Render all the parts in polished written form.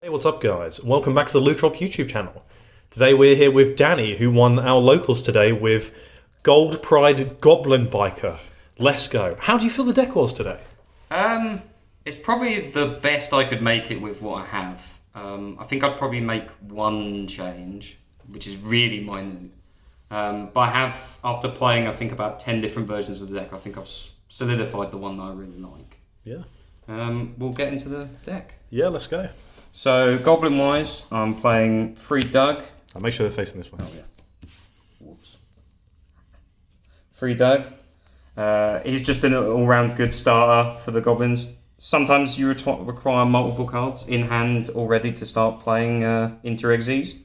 Hey, what's up guys? Welcome back to the Loot Drop YouTube channel. Today we're here with Danny, who won our locals today with Gold Pride Goblin Biker. Let's go. How do you feel the deck was today? It's probably the best I could make it with what I have. I think I'd probably make one change, which is really minute. But I have, after playing I think about 10 different versions of the deck, I think I've solidified the one that I really like. Yeah. We'll get into the deck. Yeah, let's go. So, Goblin-wise, I'm playing Free Doug. I'll make sure they're facing this way. Oh, yeah. Whoops. Free Doug. He's just an all-round good starter for the Goblins. Sometimes you require multiple cards in hand already to start playing into Xyz.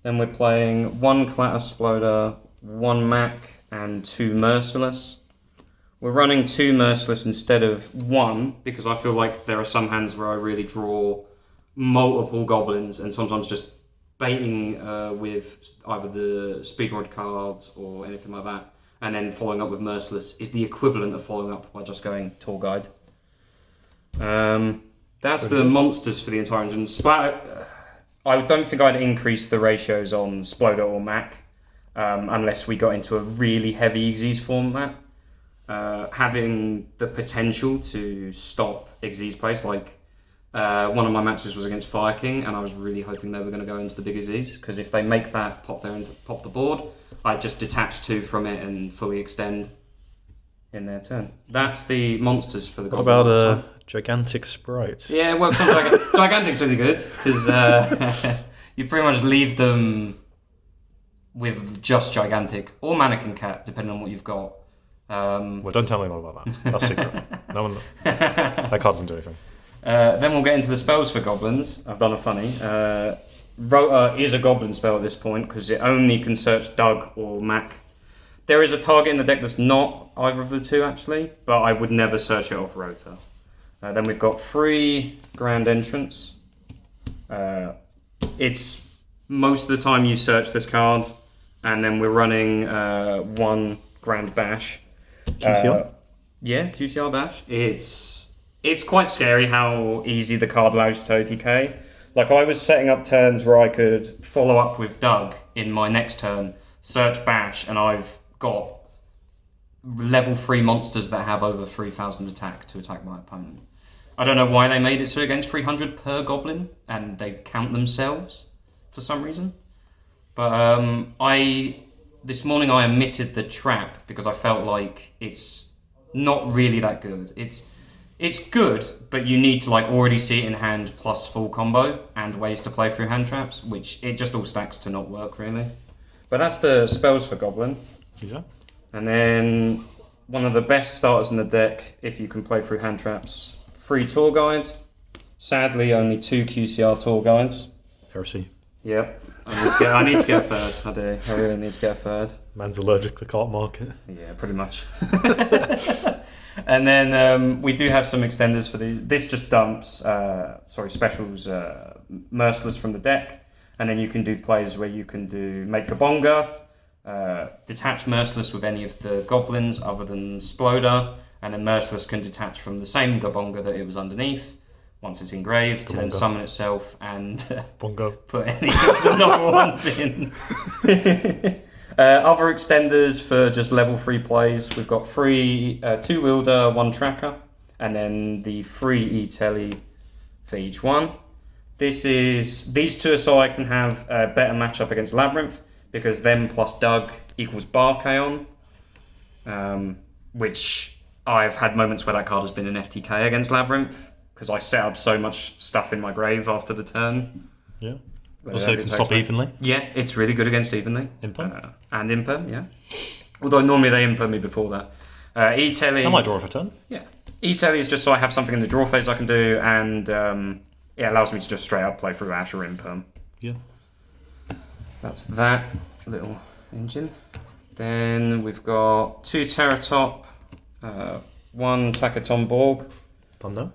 Then we're playing one Clatter Sploder, one Mac, and two Merciless. We're running two Merciless instead of one because I feel like there are some hands where I really draw multiple Goblins and sometimes just baiting with either the Speedrun cards or anything like that, and then following up with Merciless is the equivalent of following up by just going Tour Guide. That's the monsters for the entire engine. I don't think I'd increase the ratios on Sploder or Mac unless we got into a really heavy Xyz format. Having the potential to stop Xyz plays, like one of my matches was against Fire King, and I was really hoping they were going to go into the big Xyz, because if they make that pop the board, I just detach two from it and fully extend in their turn. That's the monsters for the What Goblin. about Gigantic Sprite? Yeah, well, Gigantic's really good, because you pretty much leave them with just Gigantic, or Mannequin Cat, depending on what you've got. Well, don't tell anyone about that. That's secret. No one. That card doesn't do anything. Then we'll get into the spells for Goblins. I've done a funny. Rotor is a Goblin spell at this point because it only can search Doug or Mac. There is a target in the deck that's not either of the two actually, but I would never search it off Rotor. Then we've got 3 Grand Entrance. It's most of the time you search this card, and then we're running 1 Grand Bash. QCR? Yeah, QCR Bash. It's quite scary how easy the card allows you to OTK. Like, I was setting up turns where I could follow up with Doug in my next turn, search Bash, and I've got level 3 monsters that have over 3,000 attack to attack my opponent. I don't know why they made it so against 300 per Goblin, and they count themselves for some reason. But this morning I omitted the trap because I felt like it's not really that good. It's good, but you need to already see it in hand plus full combo and ways to play through hand traps, which it just all stacks to not work really. But that's the spells for Goblin. Yeah. And then one of the best starters in the deck, if you can play through hand traps, 3 Tour Guide. Sadly, only 2 QCR Tour Guides. Heresy. Yep. I need to get a third. I do. I really need to get a third. Man's allergic to the cart market. Yeah, pretty much. And then we do have some extenders for this just dumps, specials, Merciless from the deck. And then you can do plays where you can make Gabonga, detach Merciless with any of the Goblins other than Sploder, and then Merciless can detach from the same Gabonga that it was underneath once it's engraved, to then summon itself and Bongo. Put any of the number ones in. Other extenders for just level 3 plays, we've got 2 Wielder, 1 Tracker, and then the 3 E-Telly for each one. These two are so I can have a better matchup against Labyrinth, because them plus Doug equals Barkaon, which I've had moments where that card has been an FTK against Labyrinth, because I set up so much stuff in my grave after the turn. Yeah. Also, it can stop evenly. Yeah, it's really good against evenly. Imperm. And Imperm, yeah. Although normally they Imperm me before that. E-Telly... I might draw for turn. Yeah. E-Telly is just so I have something in the draw phase I can do, and it allows me to just straight up play through Ash or Imperm. Yeah. That's that little engine. Then we've got 2 Terratop, 1 Takaton Borg. Thunder.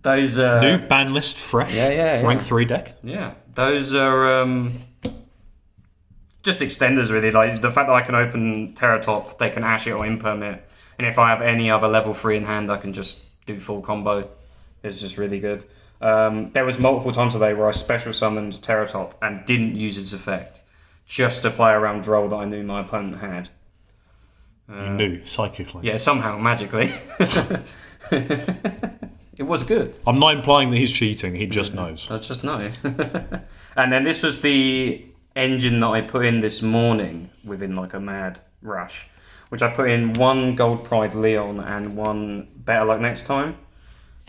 Those are... New ban list, fresh. Yeah. Rank 3 deck. Yeah. Those are just extenders really. Like the fact that I can open Terratop, they can Ash it or Imperm it. And if I have any other level 3 in hand, I can just do full combo. is just really good. There was multiple times today where I special summoned Terratop and didn't use its effect, just to play around Droll that I knew my opponent had. You knew, psychically. Yeah, somehow, magically. It was good. I'm not implying that he's cheating, he just knows. I just know. And then this was the engine that I put in this morning within like a mad rush, which I put in 1 Gold Pride Leon and 1 Better Luck Next Time.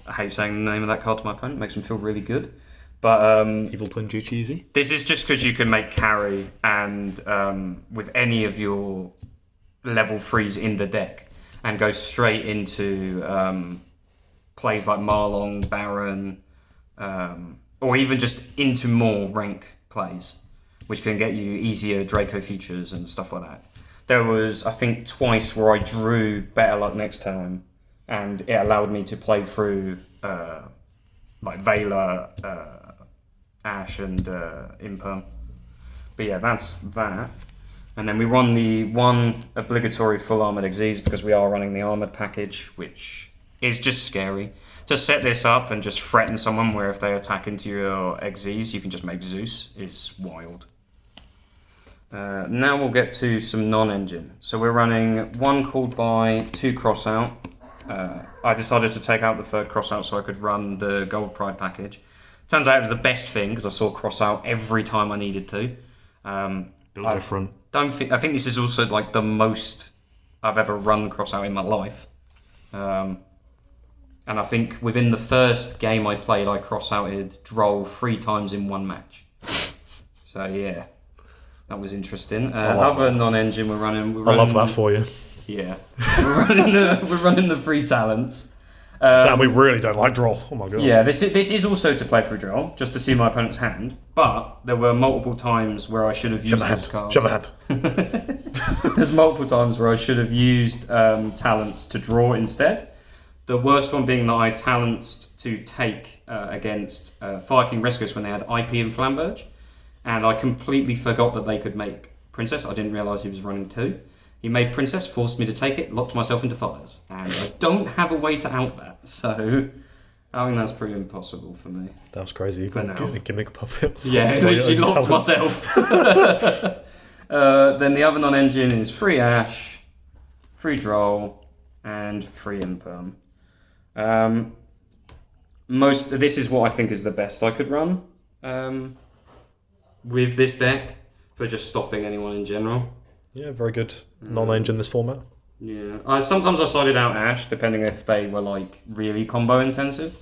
I hate saying the name of that card to my opponent, makes him feel really good. But Evil Twin Too Cheesy? this is just because you can make carry and with any of your level 3s in the deck and go straight into plays like Marlong, Baron, or even just into more rank plays, which can get you easier Draco futures and stuff like that. There was, I think, twice where I drew Better Luck Next Time, and it allowed me to play through like Veiler, Ash, and Imperm. But yeah, that's that. And then we run the 1 obligatory full armored Xyz because we are running the armored package, which is just scary. To set this up and just threaten someone where if they attack into your Xyz, you can just make Zeus is wild. Now we'll get to some non-engine. So we're running 1 called by, 2 cross out. I decided to take out the 3rd cross out so I could run the Gold Pride package. Turns out it was the best thing because I saw cross out every time I needed to. Different. I think this is also like the most I've ever run cross out in my life. And I think within the first game I played, I cross-outed Droll 3 times in 1 match. So yeah, that was interesting. Other non-engine we're running. I love that for you. Yeah, we're running the 3 talents. Damn, we really don't like Droll. Oh my god. Yeah, this is also to play through Droll, just to see my opponent's hand. But there were multiple times where I should have used this card. Shove the hand. There's multiple times where I should have used talents to draw instead. The worst one being that I talanced to take against Fire King Rescuers when they had IP and Flamberge, and I completely forgot that they could make Princess. I didn't realise he was running 2. He made Princess, forced me to take it, locked myself into fires, and I don't have a way to out that, so I think that's pretty impossible for me. That was crazy. You For got now. a gimmick puppet. Yeah, literally locked myself. Then the other non-engine is 3 Ash, 3 Droll, and 3 Imperm. This is what I think is the best I could run with this deck for just stopping anyone in general. Yeah, very good non-engine this format. Yeah, sometimes I sided out Ash depending if they were like really combo intensive.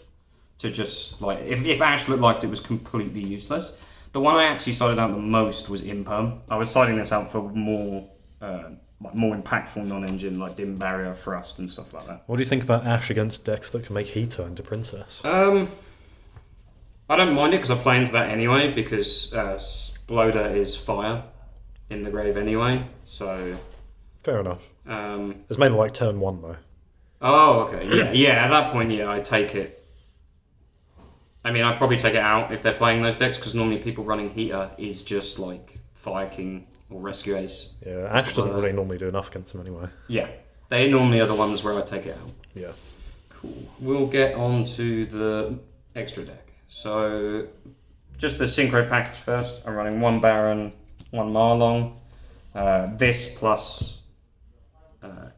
To just like if Ash looked like it was completely useless. The one I actually sided out the most was Imperm. I was siding this out for more impactful non-engine like Dim Barrier, Thrust, and stuff like that. What do you think about Ash against decks that can make Heater into Princess? I don't mind it because I play into that anyway because Sploder is fire in the grave anyway, so... Fair enough. It's mainly like turn 1 though. Oh, okay. Yeah, at that point, yeah, I take it. I mean, I'd probably take it out if they're playing those decks because normally people running Heater is just like Fire King or Rescue Ace. Yeah, Ash doesn't really normally do enough against them anyway. Yeah, they normally are the ones where I take it out. Yeah. Cool. We'll get on to the extra deck. So, just the Synchro package first. I'm running 1 Baron, 1 Marlong. This plus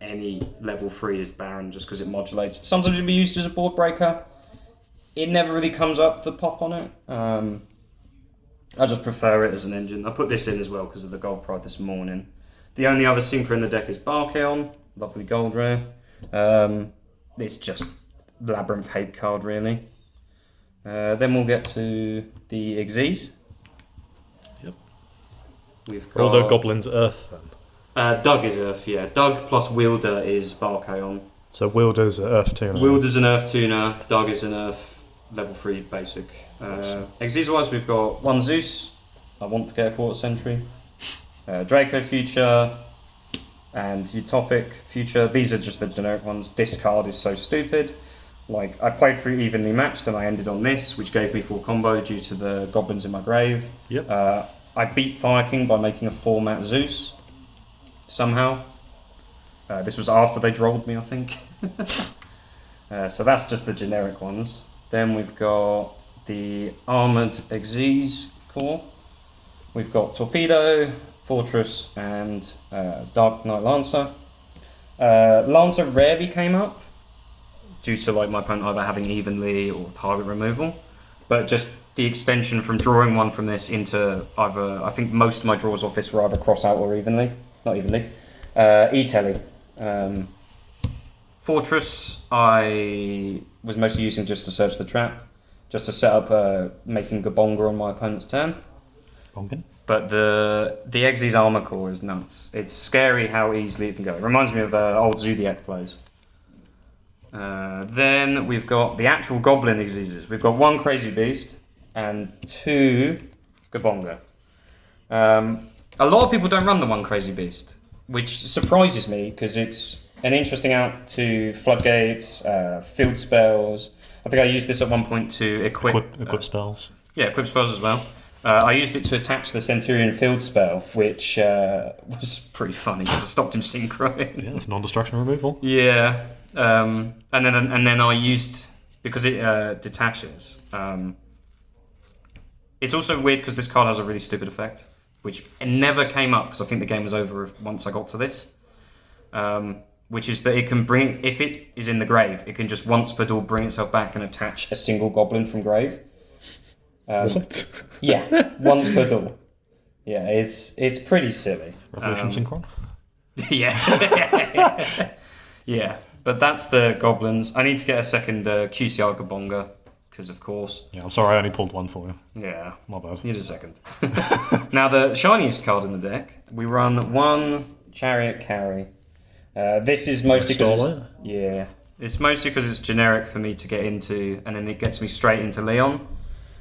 any level 3 is Baron just because it modulates. Sometimes it'll be used as a board breaker. It never really comes up the pop on it. I just prefer it as an engine. I put this in as well because of the Gold Pride this morning. The only other Synchro in the deck is Barkeon, lovely gold rare. It's just Labyrinth hate card really. Then we'll get to the Xyz. Yep. We've got All the Goblins Earth then. Doug is Earth, yeah. Doug plus Wielder is Barkeon. So Wielder's Earth Tuner. Wielder's an Earth Tuner, Doug is an Earth level 3 basic. Xyz wise, we've got 1 Zeus. I want to get a Quarter Century. Draco Future and Utopic Future. These are just the generic ones. This card is so stupid. Like, I played through evenly matched and I ended on this, which gave me full combo due to the goblins in my grave. Yep. I beat Fire King by making a 4-mat Zeus. Somehow. This was after they drolled me, I think. So that's just the generic ones. Then we've got the Armoured Xyz core. We've got Torpedo, Fortress, and Dark Knight Lancer. Lancer rarely came up due to like my opponent either having evenly or target removal, but just the extension from drawing one from this into either, I think most of my draws off this were either cross out or not evenly. E-Telly. Fortress I was mostly using just to search the trap, just to set up making Gabonga on my opponent's turn. Bonkin. But the Xyz armor core is nuts. It's scary how easily it can go. It reminds me of old Zodiac plays. Then we've got the actual Goblin Xyzes. We've got 1 Crazy Beast and 2 Gabonga. A lot of people don't run the 1 Crazy Beast, which surprises me because it's an interesting out to floodgates, field spells. I think I used this at one point to equip spells. Yeah, equip spells as well. I used it to attach the Centurion field spell, which was pretty funny because it stopped him synchroing. Yeah, it's non-destruction removal. Yeah, and then I used, because it detaches. It's also weird because this card has a really stupid effect, which never came up because I think the game was over once I got to this. Which is that it can bring, if it is in the grave, it can just once per duel bring itself back and attach a single goblin from grave. What? Yeah, once per duel. Yeah, it's pretty silly. Revolution Synchron? Yeah. Yeah, but that's the goblins. I need to get a second QCR Gabonga, because of course. Yeah, I'm sorry, I only pulled one for you. Yeah. My bad. Need a second. Now, the shiniest card in the deck, we run 1 Chariot Carry. This is mostly because it's mostly because it's generic for me to get into, and then it gets me straight into Leon.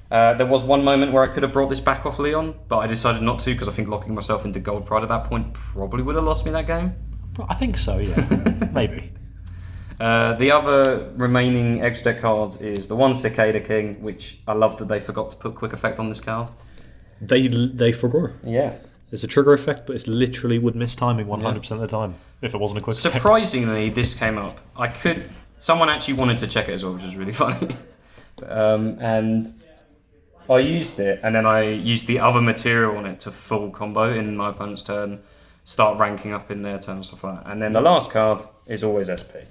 There was one moment where I could have brought this back off Leon, but I decided not to because I think locking myself into Gold Pride at that point probably would have lost me that game. I think so, yeah. Maybe. The other remaining extra deck cards is the 1 Cicada King, which I love that they forgot to put quick effect on this card. They forgot. Yeah. It's a trigger effect, but it's literally would miss timing 100% of the time if it wasn't a quick effect. Surprisingly, this came up. Someone actually wanted to check it as well, which was really funny. And I used it, and then I used the other material on it to full combo in my opponent's turn, start ranking up in their turn and stuff like that. And then the last card is always SP.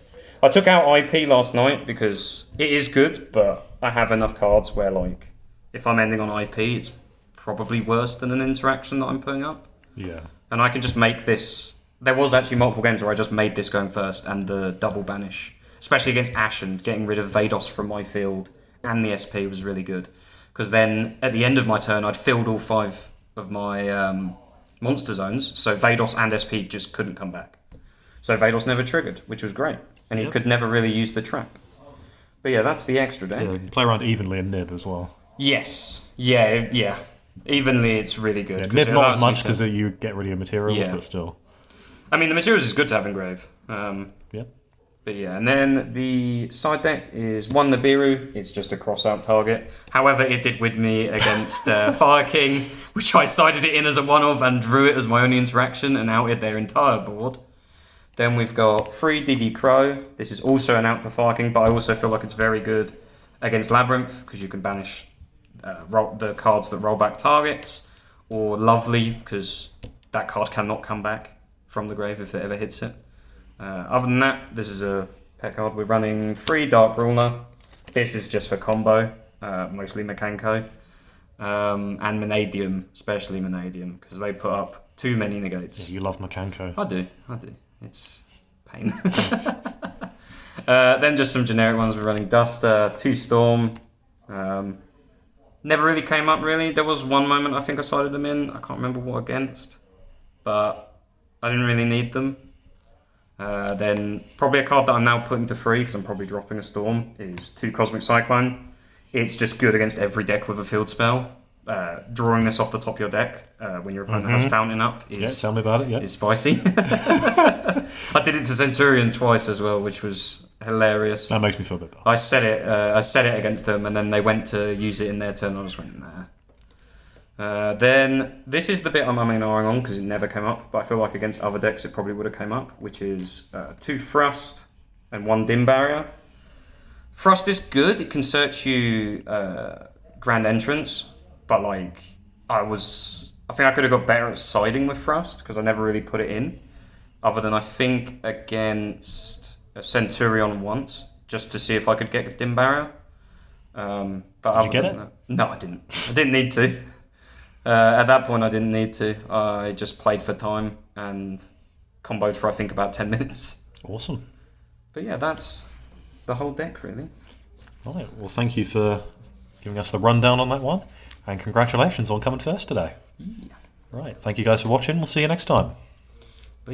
I took out IP last night because it is good, but I have enough cards where, like, if I'm ending on IP, it's probably worse than an interaction that I'm putting up. Yeah. And I can just make this. There was actually multiple games where I just made this going first, and the double banish, especially against Ashen, getting rid of Vados from my field and the SP was really good. Because then at the end of my turn, I'd filled all 5 of my monster zones, so Vados and SP just couldn't come back. So Vados never triggered, which was great, and he could never really use the trap. But yeah, that's the extra deck. Yeah, you can play around evenly in Nib as well. Yes. Yeah. Evenly, it's really good. Yeah, Nib not as much because you get rid of your materials, but still. I mean, the materials is good to have in grave. Yeah. But yeah, and then the side deck is 1 Nibiru. It's just a cross-out target. However, it did with me against Fire King, which I sided it in as a one-off and drew it as my only interaction and outed their entire board. Then we've got 3 DD Crow. This is also an out to Fire King, but I also feel like it's very good against Labyrinth because you can banish the cards that roll back targets, or Lovely because that card cannot come back from the grave if it ever hits it. Other than that, this is a pet card. We're running 3 Dark Ruler. This is just for combo, mostly Mekanko. And Manadium, especially Manadium, because they put up too many negates. Yeah, you love Mekanko. I do. It's pain. Then just some generic ones. We're running Duster, 2 Storm. Never really came up, really. There was one moment I think I sided them in. I can't remember what against. But I didn't really need them. Then probably a card that I'm now putting to 3 because I'm probably dropping a Storm is 2 Cosmic Cyclone. It's just good against every deck with a field spell. Drawing this off the top of your deck when your opponent has Fountain up is tell me about it. is spicy. I did it to Centurion twice as well, which was hilarious. That makes me feel a bit bad. I said it against them, and then they went to use it in their turn. I just went nah. Then this is the bit I'm umming and ahhing on because it never came up, but I feel like against other decks it probably would have came up, which is 2 Thrust and 1 Dim Barrier. Frost is good. It can search you Grand Entrance, but like I think I could have got better at siding with Frost because I never really put it in, other than I think against a Centurion once, just to see if I could get Dim Barrow. But Did you get it? No, I didn't. I didn't need to. At that point, I didn't need to. I just played for time and comboed for I think about 10 minutes. Awesome. But yeah, that's the whole deck really. Right. Well, thank you for giving us the rundown on that one, and congratulations on coming first today. Yeah. Right. Thank you guys for watching. We'll see you next time.